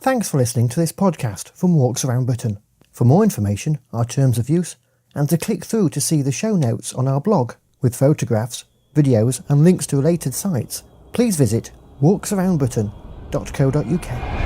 Thanks for listening to this podcast from Walks Around Britain. For more information, our terms of use, and to click through to see the show notes on our blog with photographs, videos and links to related sites, please visit walksaroundbritain.co.uk.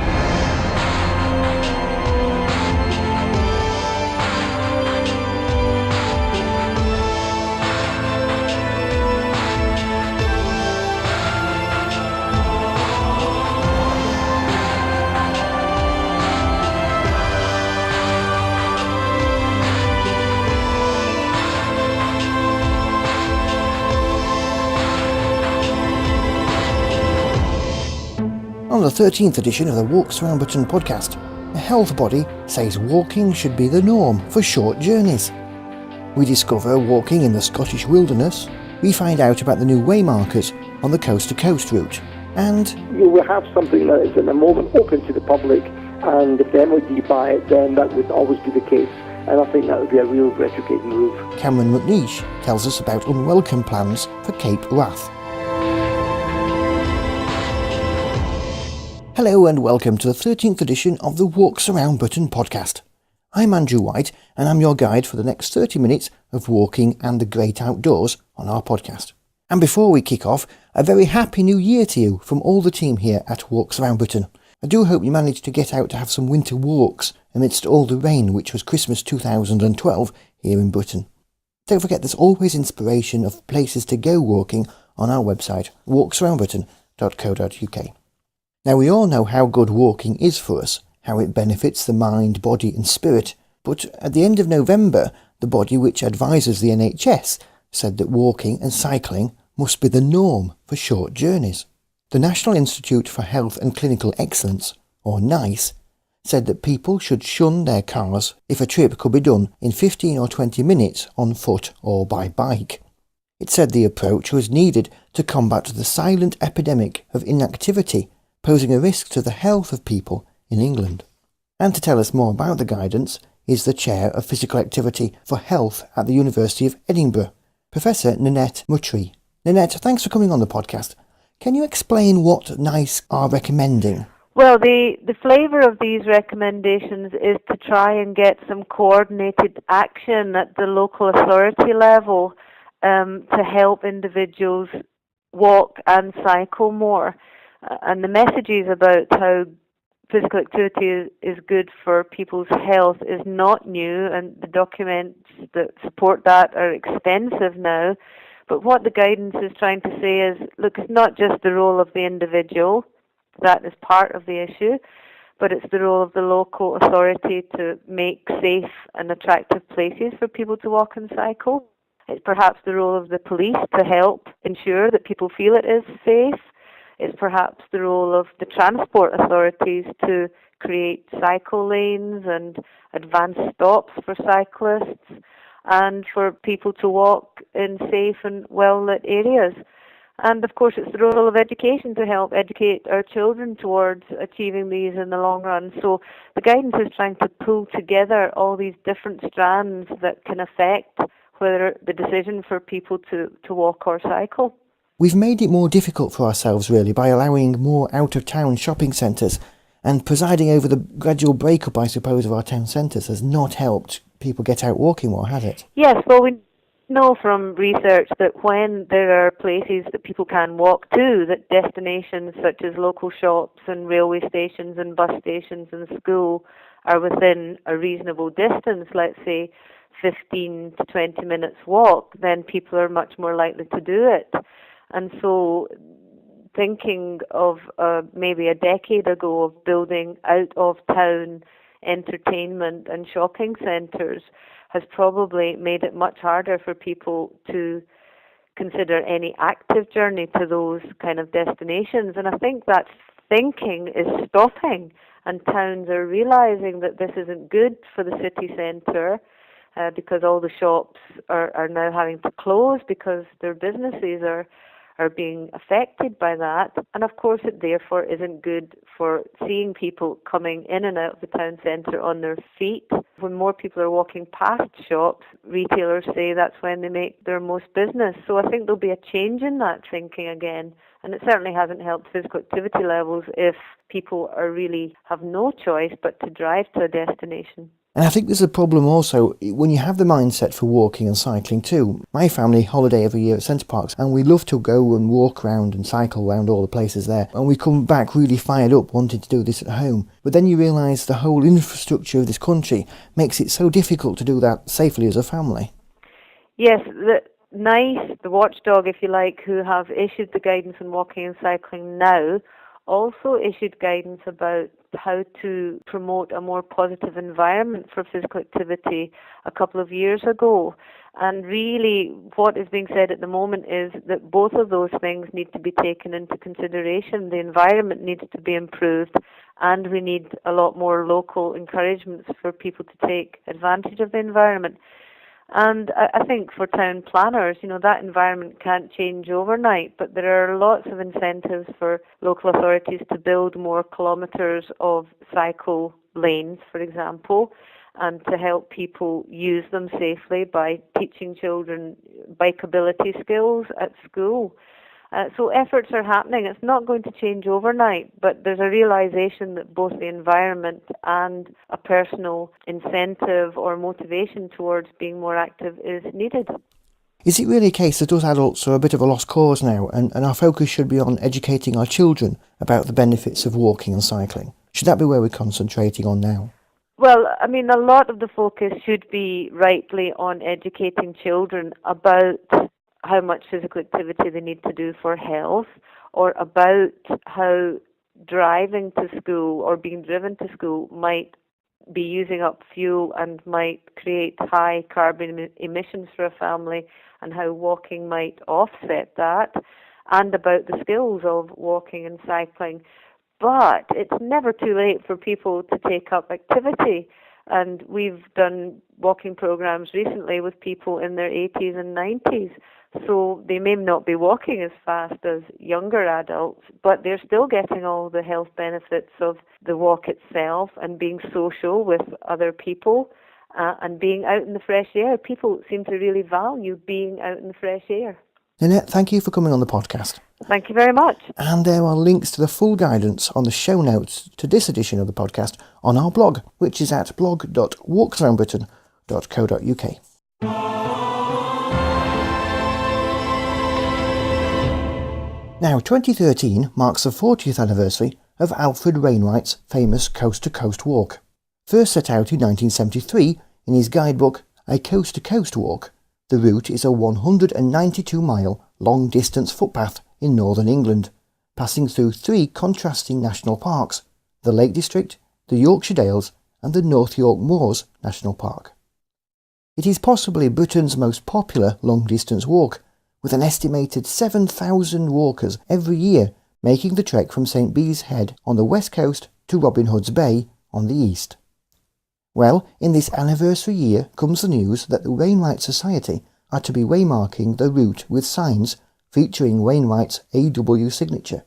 On the 13th edition of the Walks Around Britain podcast, a health body says walking should be the norm for short journeys. We discover walking in the Scottish wilderness, we find out about the new waymarkers on the coast-to-coast route, and you will have something that is at the moment open to the public, and if the MOD buy it, then that would always be the case. And I think that would be a real retrograde move. Cameron McNeish tells us about unwelcome plans for Cape Wrath. Hello and welcome to the 13th edition of the Walks Around Britain podcast. I'm Andrew White and I'm your guide for the next 30 minutes of walking and the great outdoors on our podcast. And before we kick off, a very happy new year to you from all the team here at Walks Around Britain. I do hope you managed to get out to have some winter walks amidst all the rain which was Christmas 2012 here in Britain. Don't forget there's always inspiration of places to go walking on our website walksaroundbritain.co.uk. Now we all know how good walking is for us, how it benefits the mind, body and spirit, but at the end of November, the body which advises the NHS said that walking and cycling must be the norm for short journeys. The National Institute for Health and Clinical Excellence, or NICE, said that people should shun their cars if a trip could be done in 15 or 20 minutes on foot or by bike. It said the approach was needed to combat the silent epidemic of inactivity posing a risk to the health of people in England. And to tell us more about the guidance is the Chair of Physical Activity for Health at the University of Edinburgh, Professor Nanette Muttry. Nanette, thanks for coming on the podcast. Can you explain what NICE are recommending? Well, the flavour of these recommendations is to try and get some coordinated action at the local authority level to help individuals walk and cycle more. And the messages about how physical activity is good for people's health is not new, and the documents that support that are extensive now. But what the guidance is trying to say is, look, it's not just the role of the individual, that is part of the issue, but it's the role of the local authority to make safe and attractive places for people to walk and cycle. It's perhaps the role of the police to help ensure that people feel it is safe. It's perhaps the role of the transport authorities to create cycle lanes and advanced stops for cyclists and for people to walk in safe and well-lit areas. And of course it's the role of education to help educate our children towards achieving these in the long run. So the guidance is trying to pull together all these different strands that can affect whether the decision for people to walk or cycle. We've made it more difficult for ourselves really by allowing more out-of-town shopping centres, and presiding over the gradual breakup, I suppose, of our town centres has not helped people get out walking more, has it? Yes, well we know from research that when there are places that people can walk to, that destinations such as local shops and railway stations and bus stations and school are within a reasonable distance, let's say 15 to 20 minutes walk, then people are much more likely to do it. And so thinking of maybe a decade ago of building out-of-town entertainment and shopping centres has probably made it much harder for people to consider any active journey to those kind of destinations. And I think that thinking is stopping, and towns are realising that this isn't good for the city centre because all the shops are now having to close because their businesses are being affected by that. And of course it therefore isn't good for seeing people coming in and out of the town centre on their feet. When more people are walking past shops, retailers say that's when they make their most business. So I think there'll be a change in that thinking again, And it certainly hasn't helped physical activity levels if people really have no choice but to drive to a destination. And I think there's a problem also when you have the mindset for walking and cycling too. My family holiday every year at Centre Parks, and we love to go and walk around and cycle around all the places there. And we come back really fired up wanting to do this at home. But then you realise the whole infrastructure of this country makes it so difficult to do that safely as a family. Yes, the NICE, the watchdog, if you like, who have issued the guidance on walking and cycling now, also issued guidance about how to promote a more positive environment for physical activity a couple of years ago. And really what is being said at the moment is that both of those things need to be taken into consideration. The environment needs to be improved, and we need a lot more local encouragements for people to take advantage of the environment. And I think for town planners, that environment can't change overnight, but there are lots of incentives for local authorities to build more kilometres of cycle lanes, for example, and to help people use them safely by teaching children bikeability skills at school. So efforts are happening. It's not going to change overnight, but there's a realization that both the environment and a personal incentive or motivation towards being more active is needed. Is it really a case that us adults are a bit of a lost cause now, and our focus should be on educating our children about the benefits of walking and cycling? Should that be where we're concentrating on now? Well, a lot of the focus should be rightly on educating children about how much physical activity they need to do for health, or about how driving to school or being driven to school might be using up fuel and might create high carbon emissions for a family, and how walking might offset that, and about the skills of walking and cycling. But it's never too late for people to take up activity. And we've done walking programs recently with people in their 80s and 90s. So they may not be walking as fast as younger adults, but they're still getting all the health benefits of the walk itself and being social with other people and being out in the fresh air. People seem to really value being out in the fresh air. Nanette, thank you for coming on the podcast. Thank you very much. And there are links to the full guidance on the show notes to this edition of the podcast on our blog, which is at blog.walksaroundbritain.co.uk. Now, 2013 marks the 40th anniversary of Alfred Wainwright's famous Coast to Coast walk. First set out in 1973 in his guidebook A Coast to Coast Walk, the route is a 192-mile long-distance footpath in northern England, passing through three contrasting national parks, the Lake District, the Yorkshire Dales and the North York Moors National Park. It is possibly Britain's most popular long-distance walk, with an estimated 7,000 walkers every year making the trek from St Bees Head on the west coast to Robin Hood's Bay on the east. Well, in this anniversary year comes the news that the Wainwright Society are to be waymarking the route with signs featuring Wainwright's AW signature.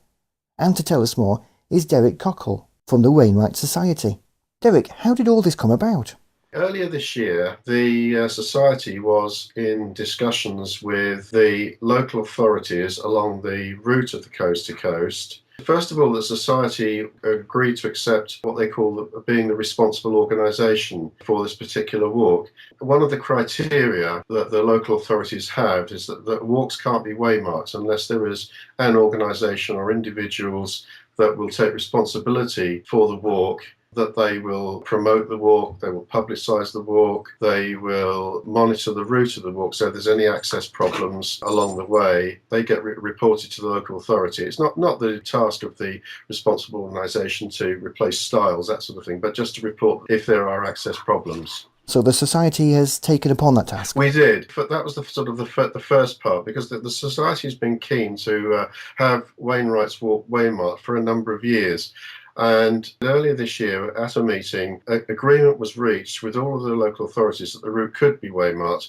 And to tell us more is Derek Cockle from the Wainwright Society. Derek, how did all this come about? Earlier this year, the Society was in discussions with the local authorities along the route of the coast to coast. First of all, the Society agreed to accept what they call being the responsible organisation for this particular walk. One of the criteria that the local authorities have is that walks can't be waymarked unless there is an organisation or individuals that will take responsibility for the walk, that they will promote the walk, they will publicise the walk, they will monitor the route of the walk, so if there's any access problems along the way, they get reported to the local authority. It's not the task of the responsible organisation to replace stiles, that sort of thing, but just to report if there are access problems. So the Society has taken upon that task? We did, but that was the first part, because the Society has been keen to have Wainwright's walk waymarked for a number of years. And earlier this year, at a meeting, agreement was reached with all of the local authorities that the route could be waymarked.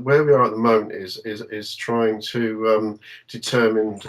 where we are at the moment is trying to determine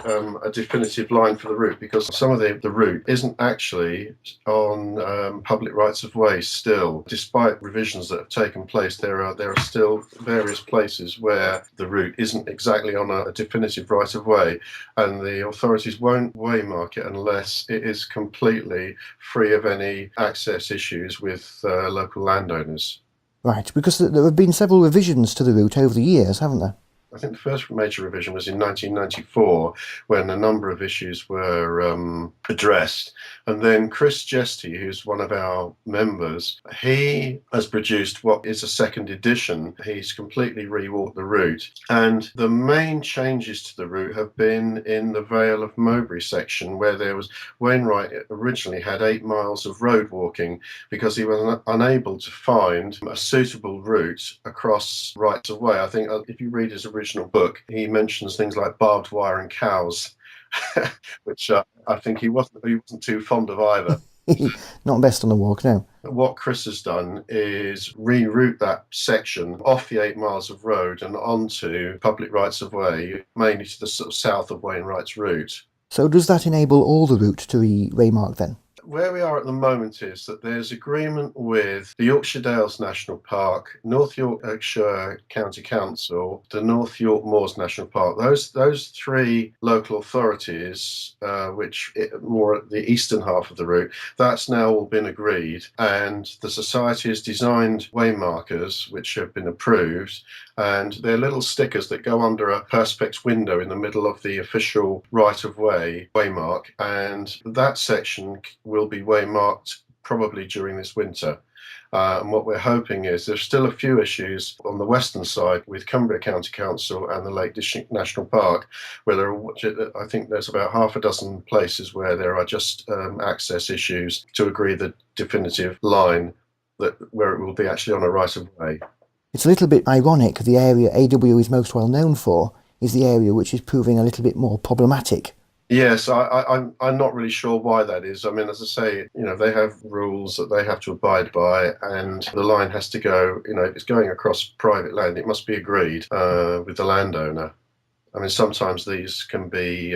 a definitive line for the route, because some of the route isn't actually on public rights of way still. Despite revisions that have taken place, there are still various places where the route isn't exactly on a definitive right of way, and the authorities won't waymark it unless it is completely free of any access issues with local landowners. Right, because there have been several revisions to the route over the years, haven't there? I think the first major revision was in 1994, when a number of issues were addressed. And then Cristie, who's one of our members, he has produced what is a second edition. He's completely rewalked the route. And the main changes to the route have been in the Vale of Mowbray section, where there was Wainwright originally had 8 miles of road walking because he was unable to find a suitable route across rights of way. I think if you read his original book, he mentions things like barbed wire and cows, which I think he wasn't too fond of either. Not best on the walk, no. What Chris has done is reroute that section off the 8 miles of road and onto public rights of way, mainly to the sort of south of Wainwright's route. So does that enable all the route to be waymarked then? Where we are at the moment is that there's agreement with the Yorkshire Dales National Park, North Yorkshire County Council, the North York Moors National Park. Those 3 local authorities, which more at the eastern half of the route, that's now all been agreed, and the society has designed waymarkers which have been approved, and they're little stickers that go under a perspex window in the middle of the official right-of-way waymark, and that section will be waymarked probably during this winter. And what we're hoping is there's still a few issues on the western side with Cumbria County Council and the Lake District National Park, where I think there's about half a dozen places where there are just access issues to agree the definitive line where it will be actually on a right-of-way. It's a little bit ironic the area AW is most well known for is the area which is proving a little bit more problematic. Yes, I'm not really sure why that is. I mean, as I say, they have rules that they have to abide by, and the line has to go, if it's going across private land, it must be agreed with the landowner. I mean, sometimes these can be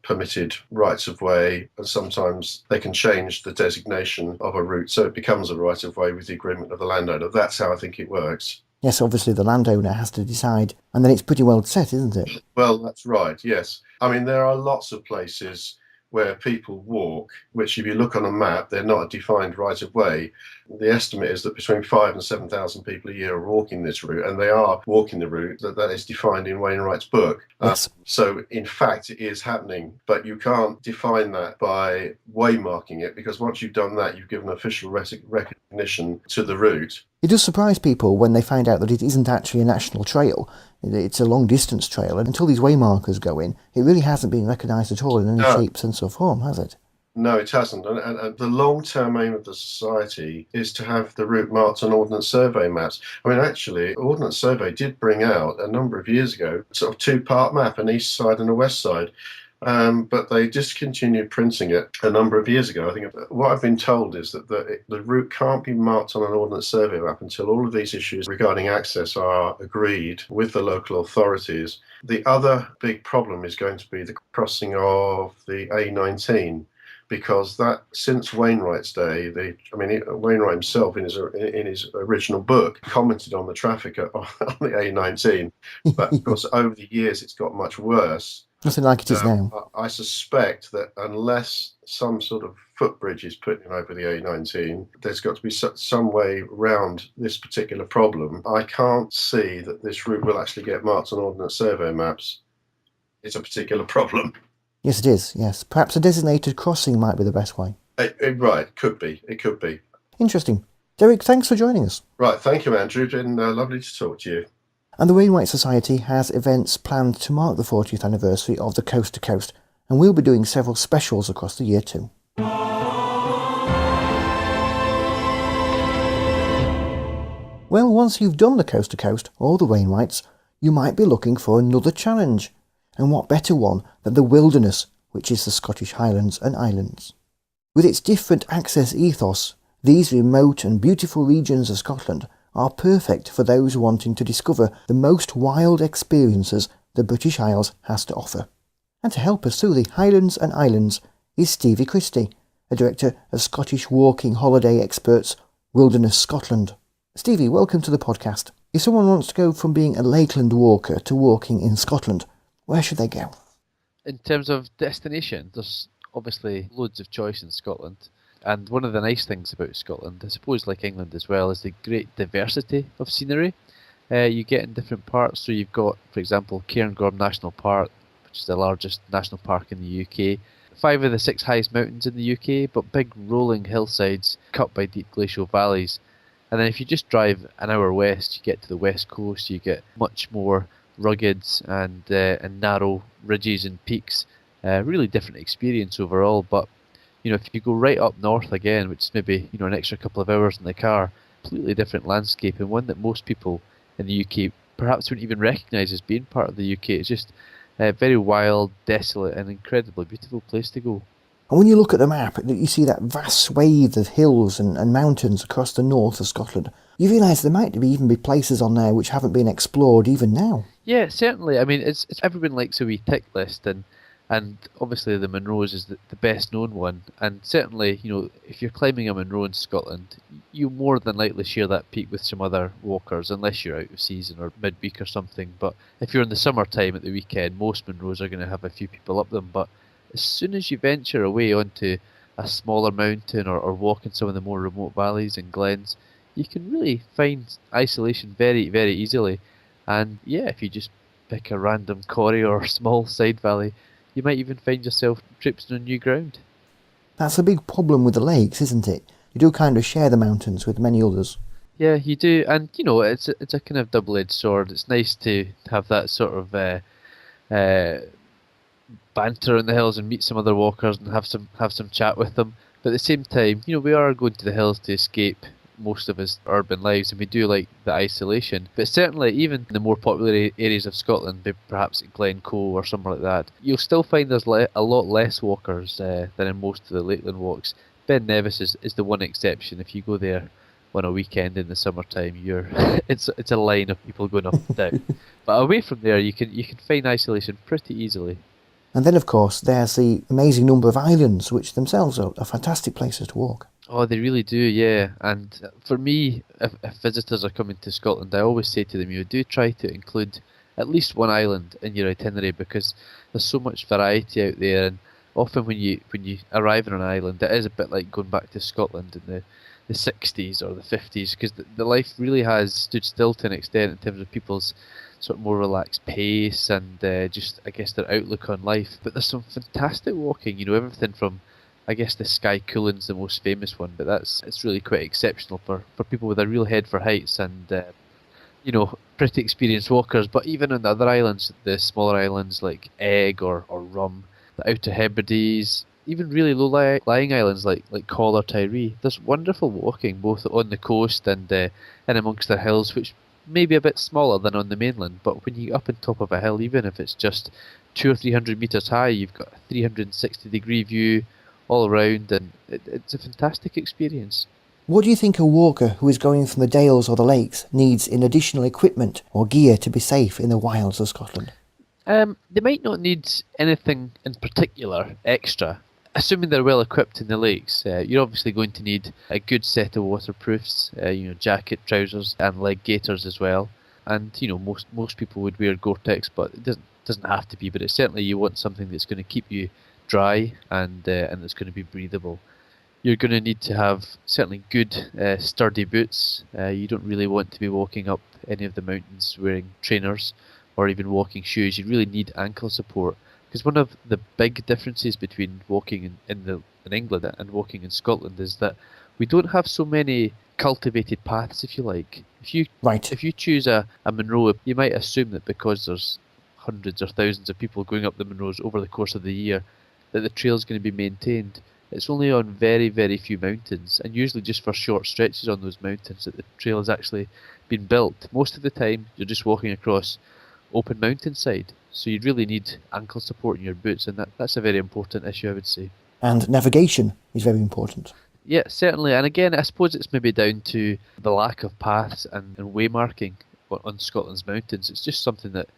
permitted rights of way, and sometimes they can change the designation of a route so it becomes a right of way with the agreement of the landowner. That's how I think it works. Yes, obviously the landowner has to decide, and then it's pretty well set, isn't it? Well, that's right, yes. I mean, there are lots of places where people walk, which if you look on a map, they're not a defined right of way. The estimate is that between 5,000 and 7,000 people a year are walking this route, and they are walking the route that is defined in Wainwright's book. Yes. So, in fact, it is happening, but you can't define that by waymarking it, because once you've done that, you've given official recognition to the route. It does surprise people when they find out that it isn't actually a national trail. It's a long-distance trail, and until these waymarkers go in, it really hasn't been recognised at all in any shape, sense or form, has it? No, it hasn't. And the long-term aim of the society is to have the route marked on Ordnance Survey maps. I mean, actually, Ordnance Survey did bring out, a number of years ago, sort of 2-part map, an east side and a west side. But they discontinued printing it a number of years ago. I think what I've been told is that the route can't be marked on an Ordnance Survey map until all of these issues regarding access are agreed with the local authorities. The other big problem is going to be the crossing of the A19. Because that, since Wainwright's day, Wainwright himself in his original book commented on the traffic on the A19, but of course over the years it's got much worse. Nothing like it is now. I suspect that unless some sort of footbridge is put in over the A19, there's got to be some way around this particular problem. I can't see that this route will actually get marked on Ordnance Survey maps. It's a particular problem. Yes, it is, yes. Perhaps a designated crossing might be the best way. Right, could be. It could be. Interesting. Derek, thanks for joining us. Right, thank you, Andrew. It's been lovely to talk to you. And the Wainwright Society has events planned to mark the 40th anniversary of the Coast to Coast, and we'll be doing several specials across the year too. Well, once you've done the Coast to Coast, or the Wainwrights, you might be looking for another challenge. And what better one than the wilderness, which is the Scottish Highlands and Islands. With its different access ethos, these remote and beautiful regions of Scotland are perfect for those wanting to discover the most wild experiences the British Isles has to offer. And to help us through the Highlands and Islands is Stevie Cristie, a director of Scottish Walking Holiday Experts Wilderness Scotland. Stevie, welcome to the podcast. If someone wants to go from being a Lakeland walker to walking in Scotland, where should they go? In terms of destination, there's obviously loads of choice in Scotland. And one of the nice things about Scotland, I suppose like England as well, is the great diversity of scenery you get in different parts. So you've got, for example, Cairngorm National Park, which is the largest national park in the UK. 5 of the 6 highest mountains in the UK, but big rolling hillsides cut by deep glacial valleys. And then if you just drive an hour west, you get to the west coast, you get much more rugged and narrow ridges and peaks. Really different experience overall, but if you go right up north again, which is maybe an extra couple of hours in the car, completely different landscape, and one that most people in the UK perhaps wouldn't even recognise as being part of the UK. It's just a very wild, desolate, and incredibly beautiful place to go. And when you look at the map, you see that vast swathe of hills and mountains across the north of Scotland. You realise there might even be places on there which haven't been explored even now. Yeah, certainly. I mean, it's everyone likes a wee tick list, and obviously the Munros is the best known one. And certainly, if you're climbing a Munro in Scotland, you more than likely share that peak with some other walkers, unless you're out of season or midweek or something. But if you're in the summertime at the weekend, most Munros are going to have a few people up them. But as soon as you venture away onto a smaller mountain or walk in some of the more remote valleys and glens, you can really find isolation very, very easily. And yeah, if you just pick a random corrie or small side valley, you might even find yourself traipsing on new ground. That's a big problem with the lakes, isn't it? You do kind of share the mountains with many others. Yeah, you do, and it's a kind of double-edged sword. It's nice to have that sort of banter on the hills and meet some other walkers and have some chat with them. But at the same time, we are going to the hills to escape most of his urban lives, and we do like the isolation. But certainly, even in the more popular areas of Scotland, perhaps at Glencoe or somewhere like that, you'll still find there's a lot less walkers than in most of the Lakeland walks. Ben Nevis is the one exception. If you go there on a weekend in the summertime, it's a line of people going up and down. But away from there, you can find isolation pretty easily. And then, of course, there's the amazing number of islands, which themselves are fantastic places to walk. Oh, they really do, yeah. And for me, if visitors are coming to Scotland, I always say to them, do try to include at least one island in your itinerary, because there's so much variety out there. And often when you arrive on an island, it is a bit like going back to Scotland in the 60s or the 50s, because the life really has stood still to an extent in terms of people's sort of more relaxed pace and just, I guess, their outlook on life. But there's some fantastic walking, everything from, I guess, the Skye Coulin's the most famous one, but it's really quite exceptional for people with a real head for heights and, pretty experienced walkers. But even on the other islands, the smaller islands like Egg or Rum, the Outer Hebrides, even really low-lying islands like Coll or Tiree, there's wonderful walking both on the coast and in amongst the hills, which may be a bit smaller than on the mainland. But when you get up on top of a hill, even if it's just 200 or 300 metres high, you've got a 360-degree view all around, and it's a fantastic experience. What do you think a walker who is going from the Dales or the Lakes needs in additional equipment or gear to be safe in the wilds of Scotland? They might not need anything in particular extra. Assuming they're well equipped in the lakes, you're obviously going to need a good set of waterproofs, jacket, trousers, and leg gaiters as well. And most people would wear Gore-Tex, but it doesn't have to be. But it's certainly, you want something that's going to keep you dry and it's going to be breathable. You're going to need to have certainly good sturdy boots. You don't really want to be walking up any of the mountains wearing trainers or even walking shoes. You really need ankle support, because one of the big differences between walking in England and walking in Scotland is that we don't have so many cultivated paths, if you like. If you choose a Munro, you might assume that because there's hundreds or thousands of people going up the Munros over the course of the year, that the trail's going to be maintained. It's only on very, very few mountains, and usually just for short stretches on those mountains, that the trail has actually been built. Most of the time, you're just walking across open mountainside, so you really need ankle support in your boots, and that's a very important issue, I would say. And navigation is very important. Yeah, certainly. And again, I suppose it's maybe down to the lack of paths and waymarking on Scotland's mountains. It's just something that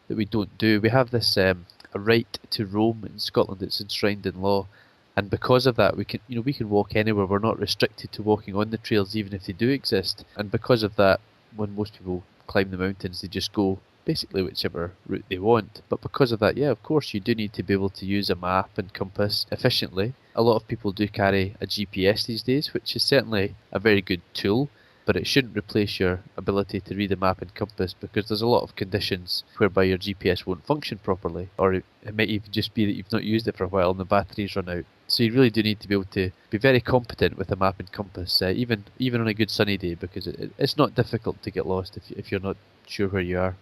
we don't do. We have this a right to roam in Scotland. It's enshrined in law, and because of that, we can walk anywhere. We're not restricted to walking on the trails, even if they do exist. And because of that, when most people climb the mountains, they just go basically whichever route they want. But because of that, yeah, of course, you do need to be able to use a map and compass efficiently. A lot of people do carry a GPS these days, which is certainly a very good tool, but it shouldn't replace your ability to read a map and compass, because there's a lot of conditions whereby your GPS won't function properly, or it might even just be that you've not used it for a while and the batteries run out. So you really do need to be able to be very competent with a map and compass, even on a good sunny day, because it's not difficult to get lost if you're not sure where you are.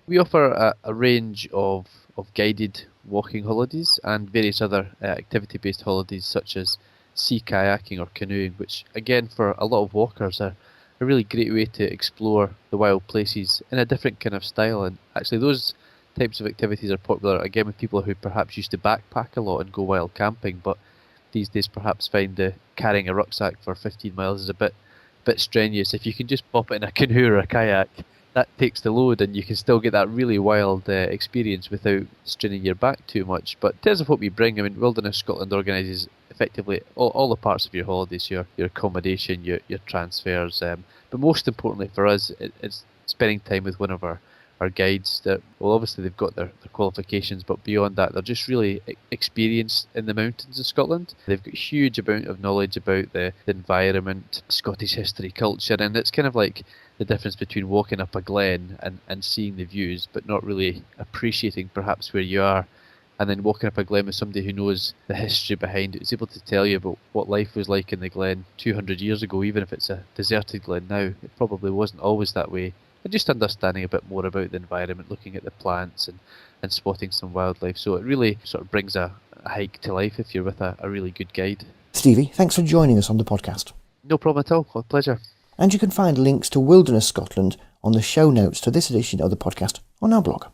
We offer a range of guided walking holidays and various other activity-based holidays, such as sea kayaking or canoeing, which again for a lot of walkers are a really great way to explore the wild places in a different kind of style. And actually those types of activities are popular again with people who perhaps used to backpack a lot and go wild camping, but these days perhaps find carrying a rucksack for 15 miles is a bit strenuous. If you can just pop it in a canoe or a kayak, that takes the load, and you can still get that really wild experience without straining your back too much. But in terms of what we bring, I mean, Wilderness Scotland organises effectively all the parts of your holidays, your accommodation, your transfers. But most importantly for us, it's spending time with one of our guides that, well, obviously they've got their qualifications, but beyond that, they're just really experienced in the mountains of Scotland. They've got a huge amount of knowledge about the environment, Scottish history, culture, and it's kind of like the difference between walking up a glen and seeing the views, but not really appreciating perhaps where you are, and then walking up a glen with somebody who knows the history behind it, is able to tell you about what life was like in the glen 200 years ago, even if it's a deserted glen now. It probably wasn't always that way. And just understanding a bit more about the environment, looking at the plants and spotting some wildlife. So it really sort of brings a hike to life if you're with a really good guide. Stevie, thanks for joining us on the podcast. No problem at all. A pleasure. And you can find links to Wilderness Scotland on the show notes to this edition of the podcast on our blog.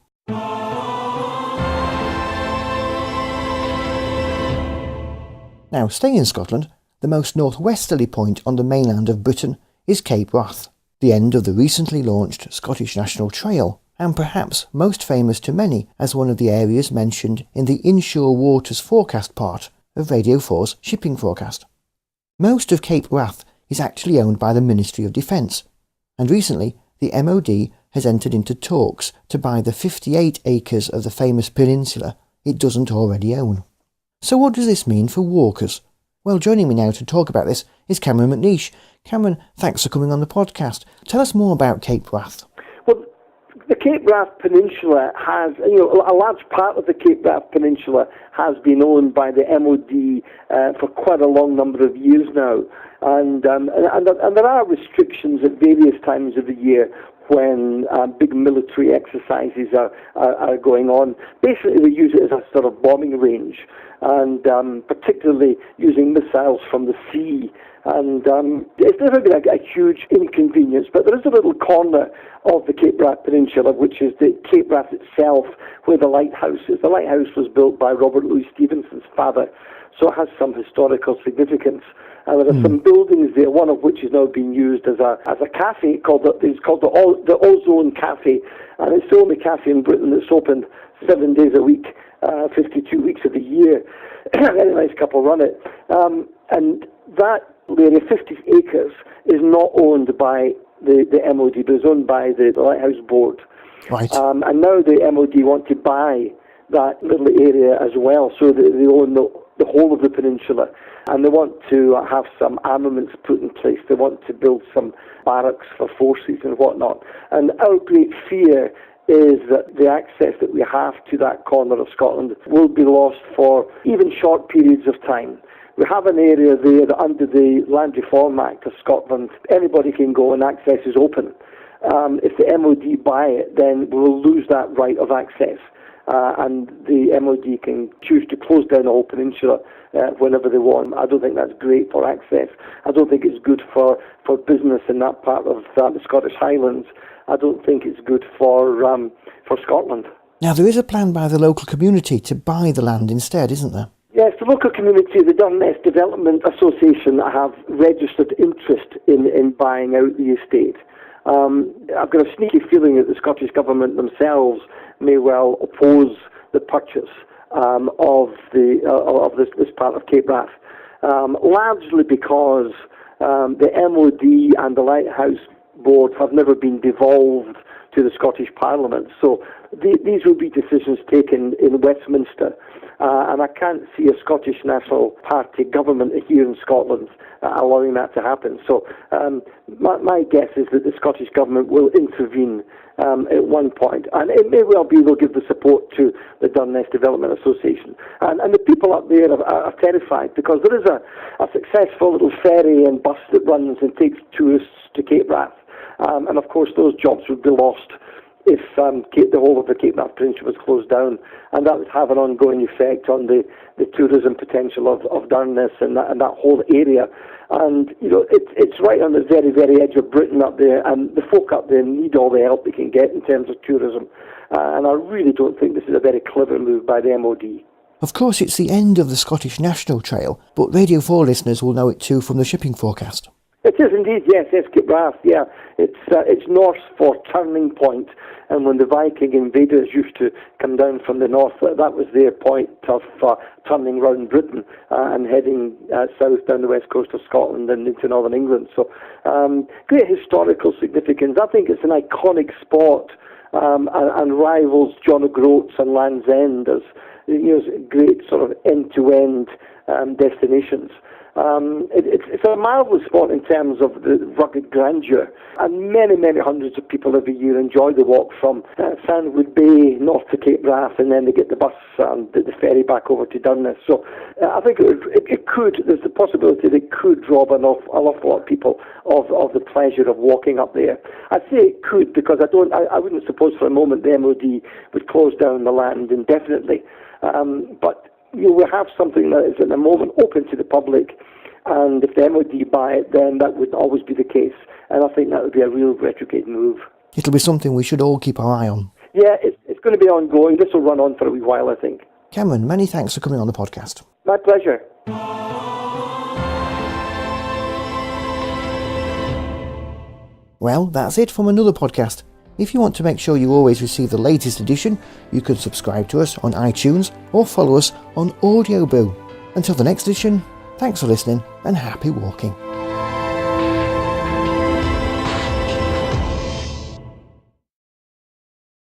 Now, staying in Scotland, the most northwesterly point on the mainland of Britain is Cape Wrath, the end of the recently launched Scottish National Trail, and perhaps most famous to many as one of the areas mentioned in the Inshore Waters Forecast part of Radio 4's shipping forecast. Most of Cape Wrath is actually owned by the Ministry of Defence, and recently the MOD has entered into talks to buy the 58 acres of the famous peninsula it doesn't already own. So what does this mean for walkers? Well, joining me now to talk about this is Cameron McNeish. Cameron, thanks for coming on the podcast. Tell us more about Cape Wrath. Well, the Cape Wrath Peninsula has, a large part of the Cape Wrath Peninsula has been owned by the MOD for quite a long number of years now. And there are restrictions at various times of the year when big military exercises are going on. Basically, they use it as a sort of bombing range, and particularly using missiles from the sea. And it's never been a huge inconvenience, but there is a little corner of the Cape Wrath Peninsula, which is the Cape Wrath itself, where the lighthouse is. The lighthouse was built by Robert Louis Stevenson's father, so it has some historical significance. And there are some buildings there, one of which is now being used as a cafe called the Ozone Cafe, and it's the only cafe in Britain that's open 7 days a week, 52 weeks of the year. Very nice couple run it. And that area, 50 acres, is not owned by the MOD, but is owned by the Lighthouse Board. Right. And now the MOD want to buy that little area as well, so that they own the whole of the peninsula. And they want to have some armaments put in place. They want to build some barracks for forces and whatnot. And our great fear is that the access that we have to that corner of Scotland will be lost for even short periods of time. We have an area there that under the Land Reform Act of Scotland, anybody can go and access is open. If the MOD buy it, then we'll lose that right of access. And the MOD can choose to close down the whole peninsula whenever they want. I don't think that's great for access. I don't think it's good for business in that part of the Scottish Highlands. I don't think it's good for Scotland. Now, there is a plan by the local community to buy the land instead, isn't there? Yes, the local community, the Durness Development Association, have registered interest in buying out the estate. I've got a sneaky feeling that the Scottish Government themselves may well oppose the purchase of this part of Cape Wrath, largely because the MOD and the Lighthouse Board have never been devolved to the Scottish Parliament. So these will be decisions taken in Westminster. And I can't see a Scottish National Party government here in Scotland allowing that to happen. So my guess is that the Scottish Government will intervene at one point. And it may well be they'll give the support to the Durness Development Association. And the people up there are terrified because there is a successful little ferry and bus that runs and takes tourists to Cape Wrath. And of course those jobs would be lost if the whole of the Cape Wrath Peninsula was closed down, and that would have an ongoing effect on the tourism potential of Durness and that whole area. And it's right on the very, very edge of Britain up there, and the folk up there need all the help they can get in terms of tourism. And I really don't think this is a very clever move by the MOD. Of course, it's the end of the Scottish National Trail, but Radio 4 listeners will know it too from the shipping forecast. It is indeed, yes, Cape Wrath, yeah. It's north for Turning Point, and when the Viking invaders used to come down from the north, that was their point of turning round Britain and heading south down the west coast of Scotland and into northern England. So great historical significance. I think it's an iconic spot and rivals John O'Groats and Land's End as great sort of end-to-end destinations. It's a marvellous spot in terms of the rugged grandeur, and many, many hundreds of people every year enjoy the walk from Sandwood Bay north to Cape Wrath, and then they get the bus and the ferry back over to Durness. So I think it could, there's the possibility that it could draw an awful lot of people of the pleasure of walking up there. I say it could because I wouldn't suppose for a moment the MOD would close down the land indefinitely, but you will have something that is at the moment open to the public, and if the MOD buy it, then that would always be the case, and I think that would be a real retrograde move. It'll be something we should all keep our eye on. Yeah, it's going to be ongoing. This will run on for a wee while, I think. Cameron, many thanks for coming on the podcast. My pleasure. Well, that's it from another podcast. If you want to make sure you always receive the latest edition, you can subscribe to us on iTunes or follow us on Audioboo. Until the next edition, thanks for listening and happy walking.